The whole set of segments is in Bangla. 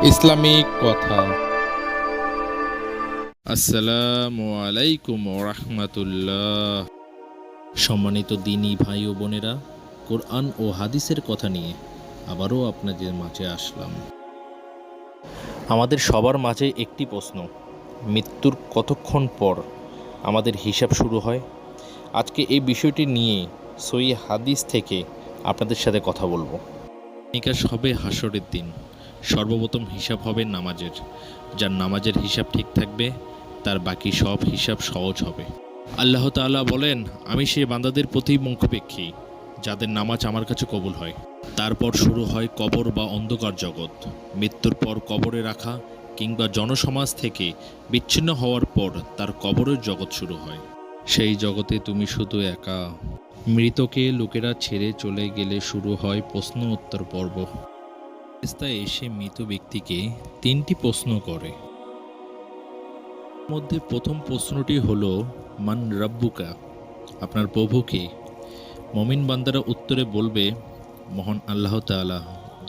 ইসলামিক কথা। আসসালামু আলাইকুম রাহমাতুল্লাহ। সম্মানিত দিনী ভাই ও বোনেরা, কোরআন ও হাদিসের কথা নিয়ে আবারও আপনাদের মাঝে আসলাম। আমাদের সবার মাঝে একটি প্রশ্ন, মৃত্যুর কতক্ষণ পর আমাদের হিসাব শুরু হয়? আজকে এই বিষয়টি নিয়ে সহিহ হাদিস থেকে আপনাদের সাথে কথা বলবো। নিকাশ হবে হাসরের দিন। সর্বপ্রথম হিসাব হবে নামাজের। যার নামাজের হিসাব ঠিক থাকবে তার বাকি সব হিসাব সহজ হবে। আল্লাহ তাআলা বলেন, আমি সেই বান্দাদের প্রতি মুখাপেক্ষী যাদের নামাজ আমার কাছে কবুল হয়। তারপর শুরু হয় কবর বা অন্ধকার জগৎ। মৃত্যুর পর কবরে রাখা কিংবা জনসমাজ থেকে বিচ্ছিন্ন হওয়ার পর তার কবরের জগৎ শুরু হয়। সেই জগতে তুমি শুধু একা। মৃতকে লোকেরা ছেড়ে চলে গেলে শুরু হয় প্রশ্ন উত্তর পর্ব। ফেরেশতা এসে মৃত ব্যক্তিকে তিনটি প্রশ্ন করে। মধ্যে প্রথম প্রশ্নটি হলো, মান রাব্বুকা, আপনার প্রভু কে? মুমিন বান্দারা উত্তরে বলবে, মহান আল্লাহ তাআলা,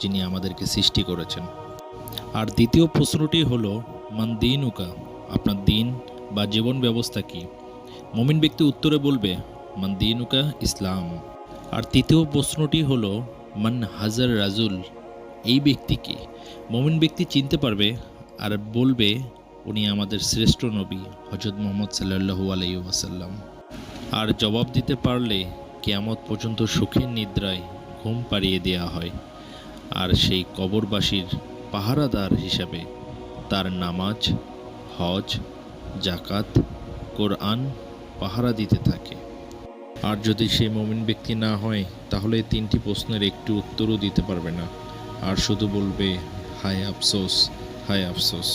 যিনি আমাদেরকে সৃষ্টি করেছেন। আর দ্বিতীয় প্রশ্নটি হলো, মান দীনুকা, আপনার দিন বা জীবন ব্যবস্থা কি? মুমিন ব্যক্তি উত্তরে বলবে, মান দীনুকা, ইসলাম। আর তৃতীয় প্রশ্নটি হলো, মান হাজার রাজুল, এই ব্যক্তিকে মুমিন ব্যক্তি চিনতে পারবে আর বলবে, উনি আমাদের শ্রেষ্ঠ নবী হযরত মুহাম্মদ সাল্লাল্লাহু আলাইহি ওয়াসাল্লাম। আর জবাব দিতে পারলে কিয়ামত পর্যন্ত সুখের নিদ্রায় ঘুম পাড়িয়ে দেওয়া হয়। আর সেই কবরবাসীর পাহারাদার হিসাবে তার নামাজ, হজ, জাকাত, কোরআন পাহারা দিতে থাকে। আর যদি সে মুমিন ব্যক্তি না হয় তাহলে তিনটি প্রশ্নের একটি উত্তরও দিতে পারবে না, আর শুধু বলবে, হায় আফসোস, হায় আফসোস।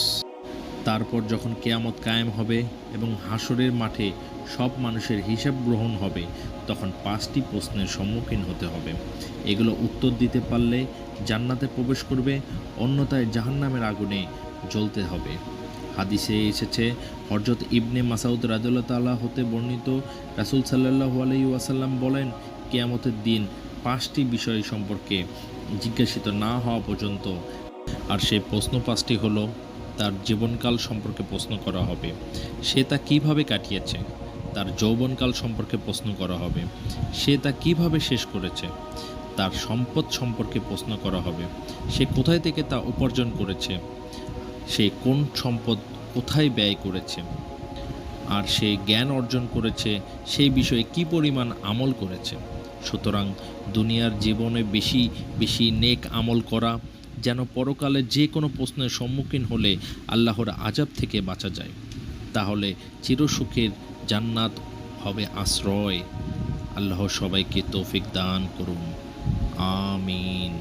তারপর যখন কিয়ামত কায়েম হবে এবং হাসরের মাঠে সব মানুষের হিসাব গ্রহণ হবে, তখন 5টি প্রশ্নের সম্মুখীন হতে হবে। এগুলো উত্তর দিতে পারলে জান্নাতে প্রবেশ করবে, অন্যথায় জাহান্নামের আগুনে জ্বলতে হবে। হাদিসে এসেছে, হযরত ইবনে মাসউদ রাদিয়াল্লাহু তাআলা হতে বর্ণিত, রাসূল সাল্লাল্লাহু আলাইহি ওয়াসাল্লাম বলেন, কিয়ামতের দিন 5টি বিষয় সম্পর্কে জিজ্ঞাসিত না হওয়া পর্যন্ত, আর সেই প্রশ্ন 5টি হলো, তার জীবনকাল সম্পর্কে প্রশ্ন করা হবে, সে তা কীভাবে কাটিয়েছে। তার যৌবনকাল সম্পর্কে প্রশ্ন করা হবে, সে তা কীভাবে শেষ করেছে। তার সম্পদ সম্পর্কে প্রশ্ন করা হবে, সে কোথায় থেকে তা উপার্জন করেছে, সে কোন সম্পদ কোথায় ব্যয় করেছে। আর সে জ্ঞান অর্জন করেছে সেই বিষয়ে কী পরিমাণ আমল করেছে। সুতরাং দুনিয়ার জীবনে বেশি বেশি নেক আমল করা, যেন পরকালে যে কোনো প্রশ্নের সম্মুখীন হলে আল্লাহর আযাব থেকে বাঁচা যায়। তাহলে চিরসুখের জান্নাত হবে আশ্রয়। আল্লাহ সবাইকে তৌফিক দান করুন, আমিন।